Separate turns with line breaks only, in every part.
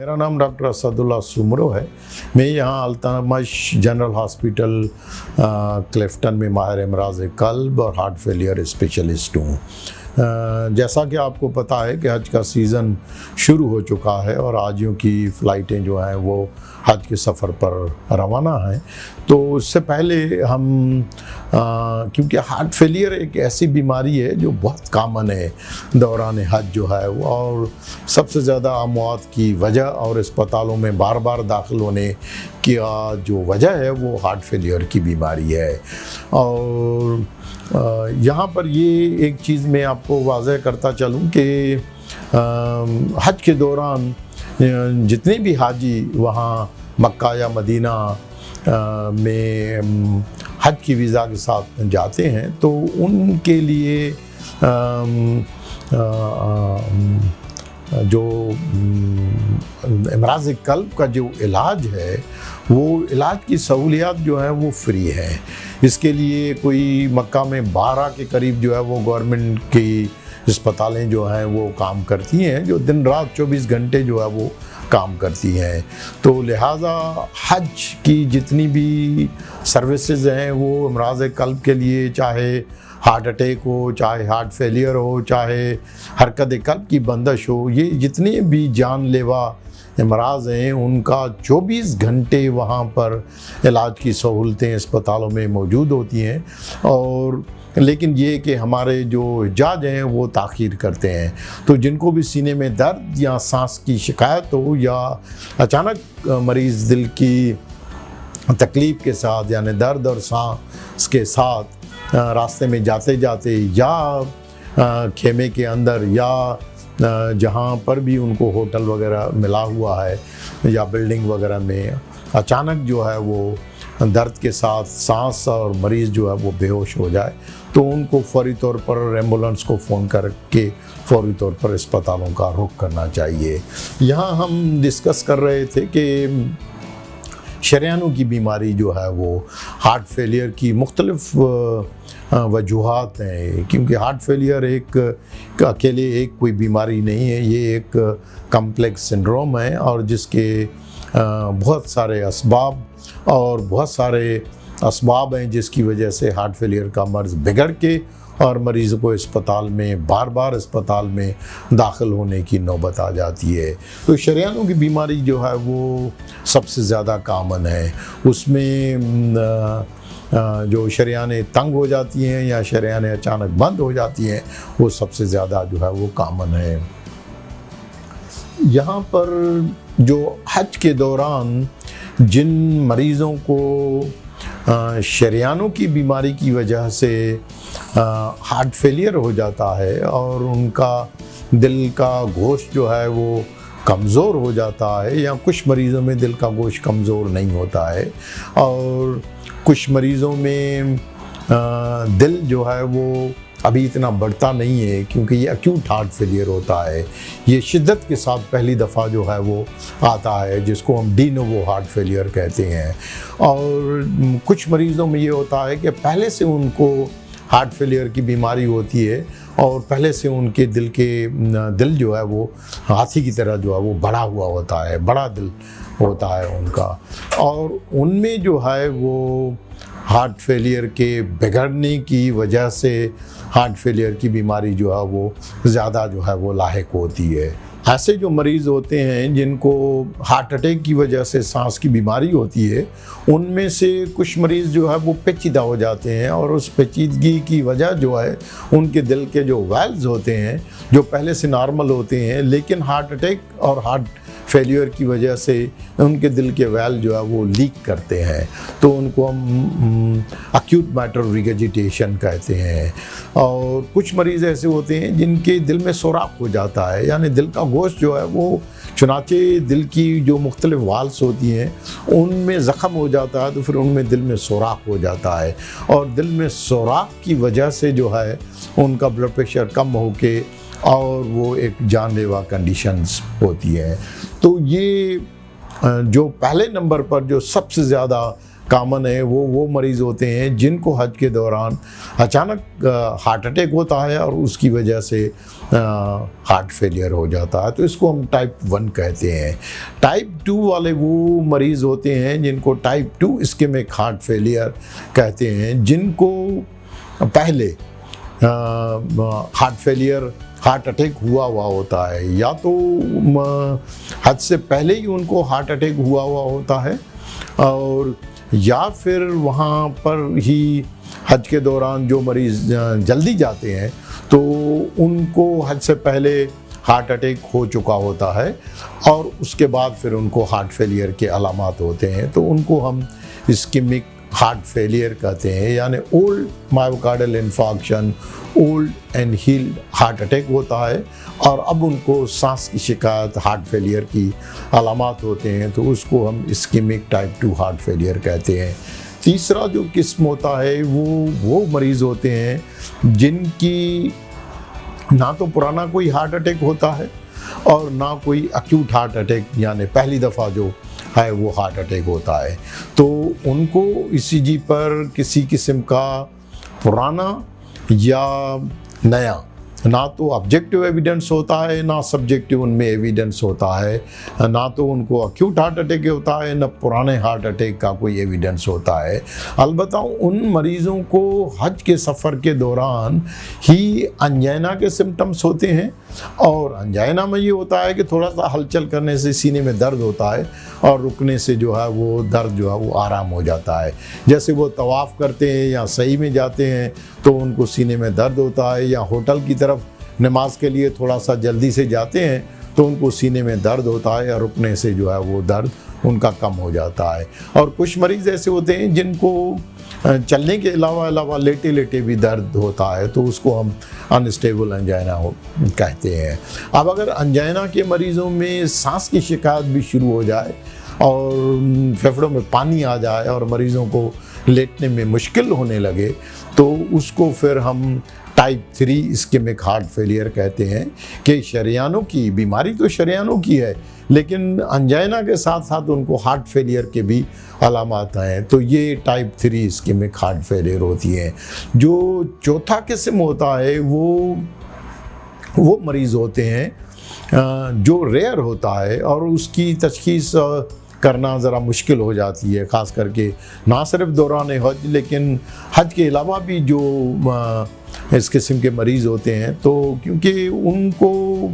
मेरा नाम डॉक्टर असदुल्ला सुमरो है। मैं यहाँ अल्तमश जनरल हॉस्पिटल क्लिफ्टन में माहिर अमराज कल्ब और हार्ट फेलियर स्पेशलिस्ट हूँ। जैसा कि आपको पता है कि हज का सीज़न शुरू हो चुका है और हाजियों की फ़्लाइटें जो हैं वो हज के सफ़र पर रवाना हैं। तो उससे पहले हम क्योंकि हार्ट फेलियर एक ऐसी बीमारी है जो बहुत कॉमन है दौरान हज जो है वो, और सबसे ज़्यादा अमवात की वजह और अस्पतालों में बार बार दाखिल होने की जो वजह है वो हार्ट फेलियर की बीमारी है। और यहाँ पर ये एक चीज़ मैं आपको वाज़ह करता चलूँ कि हज के दौरान जितने भी हाजी वहाँ मक्का या मदीना में हज की वीज़ा के साथ जाते हैं तो उनके लिए जो अमराज़ कल्ब का जो इलाज है वो इलाज की सहूलियात जो है वो फ्री है। इसके लिए कोई मक्का में 12 के करीब जो है वो गवर्नमेंट की अस्पतालें जो हैं वो काम करती हैं, जो दिन रात 24 घंटे जो है वो काम करती हैं। तो लिहाजा हज की जितनी भी सर्विसेज हैं वो अमराज़ कल्ब के लिए, चाहे हार्ट अटैक हो, चाहे हार्ट फेलियर हो, चाहे हरकत कल्ब की बंदिश हो, ये जितने भी जानलेवा अमराज हैं उनका 24 घंटे वहाँ पर इलाज की सहूलतें अस्पतालों में मौजूद होती हैं। और लेकिन ये कि हमारे जो जज हैं वो ताख़ीर करते हैं। तो जिनको भी सीने में दर्द या सांस की शिकायत हो या अचानक मरीज़ दिल की तकलीफ़ के साथ यानी दर्द और सांस के साथ रास्ते में जाते जाते या खेमे के अंदर या जहाँ पर भी उनको होटल वगैरह मिला हुआ है या बिल्डिंग वगैरह में अचानक जो है वो दर्द के साथ सांस और मरीज़ जो है वो बेहोश हो जाए तो उनको फौरी तौर पर एम्बुलेंस को फ़ोन करके फौरी तौर पर अस्पतालों का रुख करना चाहिए। यहाँ हम डिस्कस कर रहे थे कि शरियानों की बीमारी जो है वो हार्ट फेलियर की मुख्तलिफ वजूहात हैं, क्योंकि हार्ट फेलियर एक अकेले एक कोई बीमारी नहीं है, ये एक कम्प्लेक्स सिंड्रोम है और जिसके बहुत सारे असबाब और बहुत सारे असबाब हैं जिसकी वजह से हार्ट फेलियर का मर्ज़ बिगड़ के और मरीज़ को अस्पताल में बार बार अस्पताल में दाखिल होने की नौबत आ जाती है। तो शरियानों की बीमारी जो है वो सबसे ज़्यादा कामन है। उसमें जो शरियानें तंग हो जाती हैं या शरियानें अचानक बंद हो जाती हैं वो सबसे ज़्यादा जो है वो कामन है। यहाँ पर जो हज के दौरान जिन मरीज़ों को शरियानों की बीमारी की वजह से हार्ट फेलियर हो जाता है और उनका दिल का गोश्त जो है वो कमज़ोर हो जाता है, या कुछ मरीज़ों में दिल का गोश्त कमज़ोर नहीं होता है और कुछ मरीज़ों में दिल जो है वो अभी इतना बढ़ता नहीं है क्योंकि ये एक्यूट हार्ट फेलियर होता है। ये शिद्दत के साथ पहली दफ़ा जो है वो आता है जिसको हम डी नोवो हार्ट फेलियर कहते हैं। और कुछ मरीज़ों में ये होता है कि पहले से उनको हार्ट फेलियर की बीमारी होती है और पहले से उनके दिल जो है वो हाथी की तरह जो है वो बड़ा हुआ होता है, बड़ा दिल होता है उनका, और उनमें जो है वो हार्ट फेलियर के बिगड़ने की वजह से हार्ट फेलियर की बीमारी जो है वो ज़्यादा जो है वो लाहिक होती है। ऐसे जो मरीज़ होते हैं जिनको हार्ट अटैक की वजह से सांस की बीमारी होती है उनमें से कुछ मरीज़ जो है वो पेचीदा हो जाते हैं और उस पेचीदगी की वजह जो है उनके दिल के जो वाल्व्स होते हैं जो पहले से नॉर्मल होते हैं, लेकिन हार्ट अटैक और हार्ट फेलियर की वजह से उनके दिल के वैल जो है वो लीक करते हैं, तो उनको हम अक्यूट मैटर रिगर्जिटेशन कहते हैं। और कुछ मरीज़ ऐसे होते हैं जिनके दिल में सुराख हो जाता है, यानी दिल का गोश्त जो है वो चुनाचे दिल की जो मुख्तलिफ वाल्स होती हैं उनमें ज़ख़म हो जाता है, तो फिर उनमें दिल में सुराख हो जाता है, और दिल में सुराख की वजह से जो है उनका ब्लड प्रेशर कम होके और वो एक जानलेवा कंडीशंस होती है। तो ये जो पहले नंबर पर जो सबसे ज़्यादा कॉमन है वो मरीज़ होते हैं जिनको हज के दौरान अचानक हार्ट अटैक होता है और उसकी वजह से हार्ट फेलियर हो जाता है, तो इसको हम टाइप 1 कहते हैं। टाइप 2 वाले वो मरीज़ होते हैं जिनको टाइप 2 इस्केमिक हार्ट फेलियर कहते हैं, जिनको पहले हार्ट अटैक हुआ होता है, या तो हज से पहले ही उनको हार्ट अटैक हुआ होता है, और या फिर वहाँ पर ही हज के दौरान जो मरीज़ जल्दी जाते हैं तो उनको हज से पहले हार्ट अटैक हो चुका होता है और उसके बाद फिर उनको हार्ट फेलियर के अलामात होते हैं, तो उनको हम इस्केमिक हार्ट फेलियर कहते हैं। यानी old myocardial infarction, old and healed heart attack होता है और अब उनको सांस की शिकायत, हार्ट फेलियर की अलामात होते हैं, तो उसको हम इस्केमिक टाइप 2 हार्ट फेलियर कहते हैं। तीसरा जो किस्म होता है वो मरीज़ होते हैं जिनकी ना तो पुराना कोई हार्ट अटैक होता है और ना कोई एक्यूट हार्ट अटैक, यानी पहली दफ़ा जो है वो हार्ट अटैक होता है, तो उनको ईसीजी पर किसी किस्म का पुराना या नया ना तो ऑब्जेक्टिव एविडेंस होता है ना सब्जेक्टिव उनमें एविडेंस होता है, ना तो उनको अक्यूट हार्ट अटैक होता है ना पुराने हार्ट अटैक का कोई एविडेंस होता है। अलबत्ता उन मरीज़ों को हज के सफ़र के दौरान ही अंजाइना के सिम्टम्स होते हैं, और अंजाइना में ये होता है कि थोड़ा सा हलचल करने से सीने में दर्द होता है और रुकने से जो है वो दर्द जो है वो आराम हो जाता है। जैसे वो तवाफ़ करते हैं या सही में जाते हैं तो उनको सीने में दर्द होता है, या होटल की तरफ नमाज के लिए थोड़ा सा जल्दी से जाते हैं तो उनको सीने में दर्द होता है, या रुकने से जो है वो दर्द उनका कम हो जाता है। और कुछ मरीज़ ऐसे होते हैं जिनको चलने के अलावा लेटे लेटे भी दर्द होता है, तो उसको हम अनस्टेबल अंजाइना कहते हैं। अब अगर अंजाइना के मरीज़ों में सांस की शिकायत भी शुरू हो जाए और फेफड़ों में पानी आ जाए और मरीज़ों को लेटने में मुश्किल होने लगे, तो उसको फिर हम टाइप 3 इस्केमिक हार्ट फेलियर कहते हैं कि शरियानों की बीमारी तो शरियानों की है, लेकिन अंजाइना के साथ साथ उनको हार्ट फेलियर के भी अलामात हैं, तो ये टाइप 3 इस्केमिक हार्ट फेलियर होती है। जो चौथा किस्म होता है वो मरीज़ होते हैं जो रेयर होता है और उसकी तशखीस करना ज़रा मुश्किल हो जाती है, ख़ास करके ना सिर्फ दौरान हज लेकिन हज के अलावा भी जो इस किस्म के मरीज़ होते हैं, तो क्योंकि उनको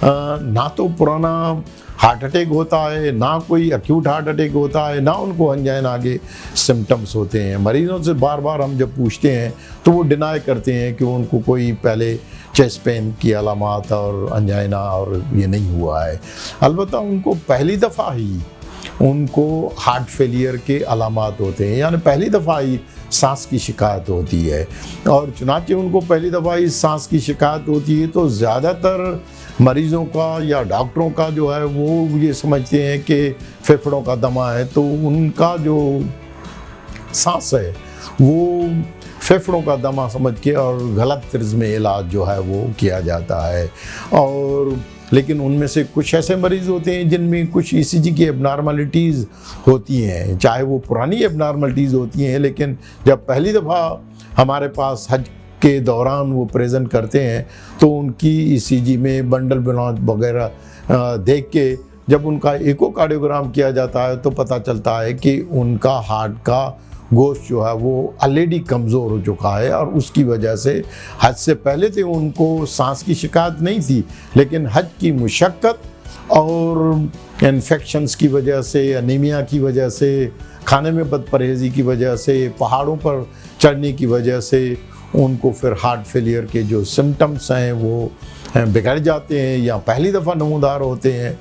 ना तो पुराना हार्ट अटैक होता है, ना कोई एक्यूट हार्ट अटैक होता है, ना उनको अंजाइना के सिम्टम्स होते हैं। मरीज़ों से बार बार हम जब पूछते हैं तो वो डिनाई करते हैं कि उनको कोई पहले चेस्ट पेन की अलामात और अंजाइना और ये नहीं हुआ है। अलबत्ता उनको पहली दफ़ा ही उनको हार्ट फेलियर के अलामात होते हैं, यानी पहली दफ़ा ही सांस की शिकायत होती है, और चुनांचे उनको पहली दफ़ा ही सांस की शिकायत होती है तो ज़्यादातर मरीज़ों का या डॉक्टरों का जो है वो ये समझते हैं कि फेफड़ों का दमा है, तो उनका जो सांस है वो फेफड़ों का दमा समझ के और गलत तर्ज में इलाज जो है वो किया जाता है। और लेकिन उनमें से कुछ ऐसे मरीज़ होते हैं जिनमें कुछ ईसीजी की एबनॉर्मलिटीज़ होती हैं, चाहे वो पुरानी एबनॉर्मलिटीज़ होती हैं, लेकिन जब पहली दफ़ा हमारे पास हज के दौरान वो प्रेजेंट करते हैं तो उनकी ईसीजी में बंडल ब्लॉन्च वगैरह देख के जब उनका इकोकार्डियोग्राम किया जाता है तो पता चलता है कि उनका हार्ट का गोश्त जो है वो ऑलरेडी कमज़ोर हो चुका है, और उसकी वजह से हज से पहले तो उनको सांस की शिकायत नहीं थी, लेकिन हज की मुशक्क़त और इन्फेक्शंस की वजह से, अनीमिया की वजह से, खाने में बदपरहेज़ी की वजह से, पहाड़ों पर चढ़ने की वजह से उनको फिर हार्ट फेलियर के जो सिम्टम्स हैं वो बिगड़ जाते हैं या पहली दफ़ा नमूदार होते हैं,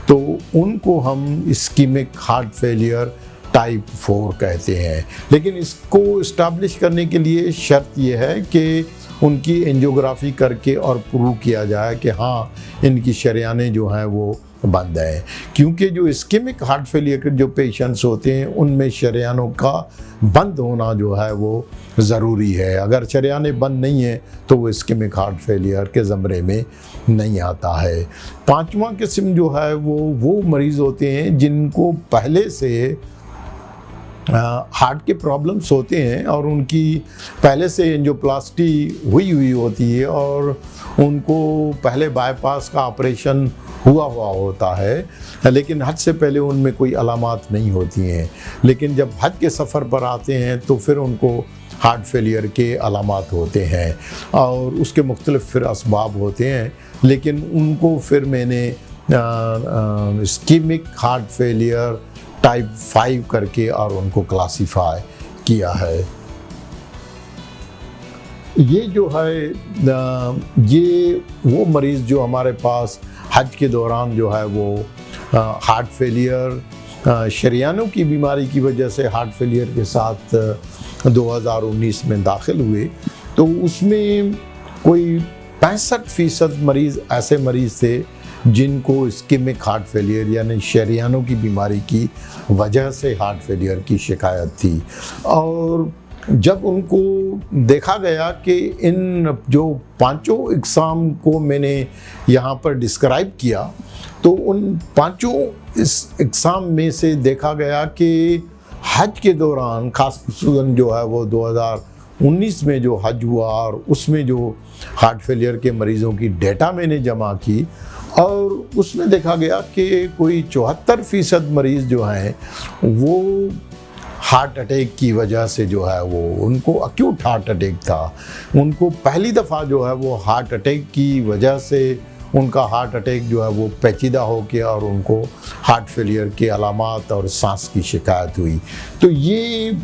तो उनको हम इस्कीमिक हार्ट फेलियर टाइप 4 कहते हैं। लेकिन इसको इस्टेब्लिश करने के लिए शर्त यह है कि उनकी एंजियोग्राफी करके और प्रूव किया जाए कि हाँ, इनकी शरियानें जो हैं वो बंद है, क्योंकि जो इस्कीमिक हार्ट फेलियर के जो पेशेंट्स होते हैं उनमें शरियानों का बंद होना जो है वो ज़रूरी है। अगर शरियानें बंद नहीं है तो वो इस्कीमिक हार्ट फेलियर के ज़मरे में नहीं आता है। पांचवा किस्म जो है वो मरीज़ होते हैं जिनको पहले से हार्ट के प्रॉब्लम्स होते हैं और उनकी पहले से एंजियोप्लास्टी हुई होती है और उनको पहले बाईपास का ऑपरेशन हुआ होता है, लेकिन हज से पहले उनमें कोई अलामात नहीं होती हैं। लेकिन जब हज के सफ़र पर आते हैं तो फिर उनको हार्ट फेलियर के अलामात होते हैं और उसके मुख्तलिफ फिर असबाब होते हैं, लेकिन उनको फिर मैंने इस्कीमिक हार्ट फेलियर टाइप 5 करके और उनको क्लासीफाई किया है। ये जो है ये वो मरीज़ जो हमारे पास हज के दौरान जो है वो हार्ट फेलियर शरियानों की बीमारी की वजह से हार्ट फेलियर के साथ 2019 में दाखिल हुए, तो उसमें कोई 65% मरीज़ ऐसे मरीज़ थे जिनको इस्कीमिक हार्ट फेलियर यानी शरियानों की बीमारी की वजह से हार्ट फेलियर की शिकायत थी। और जब उनको देखा गया कि इन जो पांचों इकसाम को मैंने यहाँ पर डिस्क्राइब किया, तो उन पांचों इस इकसाम में से देखा गया कि हज के दौरान खासतौर जो है वो 2019 में जो हज हुआ और उसमें जो हार्ट फेलियर के मरीज़ों की डेटा मैंने जमा की, और उसमें देखा गया कि कोई 74% मरीज़ जो हैं वो हार्ट अटैक की वजह से जो है वो उनको अक्यूट हार्ट अटैक था। उनको पहली दफ़ा जो है वो हार्ट अटैक की वजह से उनका हार्ट अटैक जो है वो पेचीदा हो गया और उनको हार्ट फेलियर के अलामात और सांस की शिकायत हुई। तो ये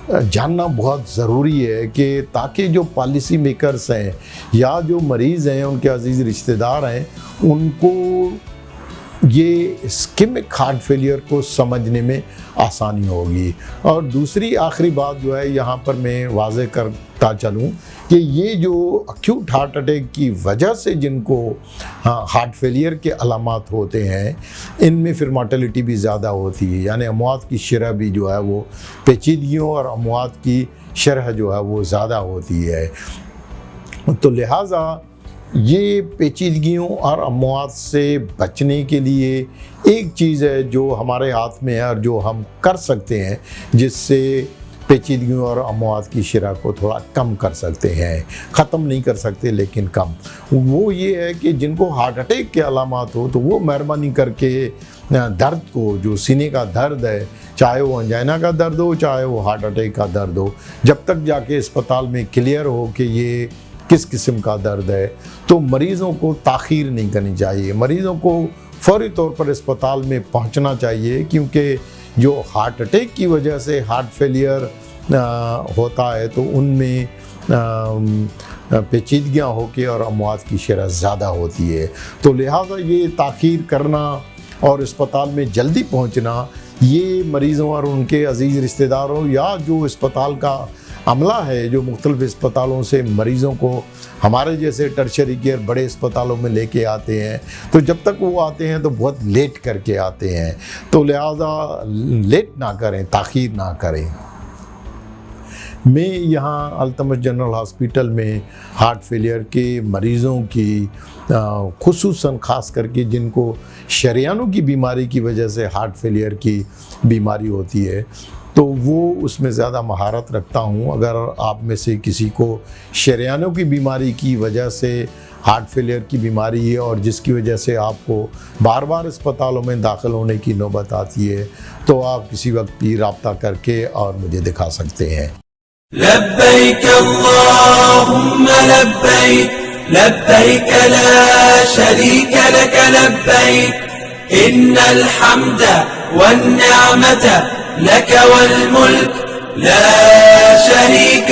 जानना बहुत ज़रूरी है कि ताकि जो पॉलिसी मेकर्स हैं या जो मरीज़ हैं उनके अजीज़ रिश्तेदार हैं उनको ये इस्कीमिक हार्ट फेलियर को समझने में आसानी होगी। और दूसरी आखिरी बात जो है यहाँ पर मैं वाज़े करता चलूँ कि ये जो अक्यूट हार्ट अटैक की वजह से जिनको हार्ट फेलियर के अलामात होते हैं इनमें फिर मॉर्टेलिटी भी ज़्यादा होती है, यानी अमवात की शरह भी जो है वो पेचीदगियों और अमवात की शरह जो है वो ज़्यादा होती है। तो लिहाजा ये पेचीदगियों और अमवात से बचने के लिए एक चीज़ है जो हमारे हाथ में है और जो हम कर सकते हैं जिससे पेचीदगियों और अमवात की शरह को थोड़ा कम कर सकते हैं, ख़त्म नहीं कर सकते लेकिन कम। वो ये है कि जिनको हार्ट अटैक के अलामात हो तो वो मेहरबानी करके दर्द को, जो सीने का दर्द है, चाहे वो अंजाइना का दर्द हो चाहे वो हार्ट अटैक का दर्द हो, जब तक जाके अस्पताल में क्लियर हो कि ये किस किस्म का दर्द है, तो मरीज़ों को ताख़ीर नहीं करनी चाहिए। मरीज़ों को फौरी तौर पर अस्पताल में पहुंचना चाहिए, क्योंकि जो हार्ट अटैक की वजह से हार्ट फेलियर होता है तो उनमें पेचीदगियाँ होके और अमवात की शरह ज़्यादा होती है। तो लिहाजा ये ताख़ीर करना और अस्पताल में जल्दी पहुंचना, ये मरीज़ों और उनके अजीज़ रिश्तेदारों या जो अस्पताल का अमला है जो मुख्तलिफ़ अस्पतालों से मरीज़ों को हमारे जैसे टर्शरी केयर बड़े अस्पतालों में लेके आते हैं, तो जब तक वो आते हैं तो बहुत लेट करके आते हैं। तो लिहाजा लेट ना करें, ताख़ीर ना करें। मैं यहाँ अल्तमश जनरल हॉस्पिटल में हार्ट फेलियर के मरीज़ों की खुसूसन ख़ास करके जिनको शरियानों की बीमारी की वजह से हार्ट फेलियर की बीमारी होती है, तो वो उसमें ज़्यादा महारत रखता हूँ। अगर आप में से किसी को शरियानों की बीमारी की वजह से हार्ट फेलियर की बीमारी है और जिसकी वजह से आपको बार बार अस्पतालों में दाखिल होने की नौबत आती है, तो आप किसी वक्त भी रब्ता करके और मुझे दिखा सकते हैं।
लब्बैक अल्लाहुम्मा लब्बैक, लब्बैक ला शरीक लक लब्बैक, इन्नल हम्द वन्निअमत लक वल मुल्क ला शरीक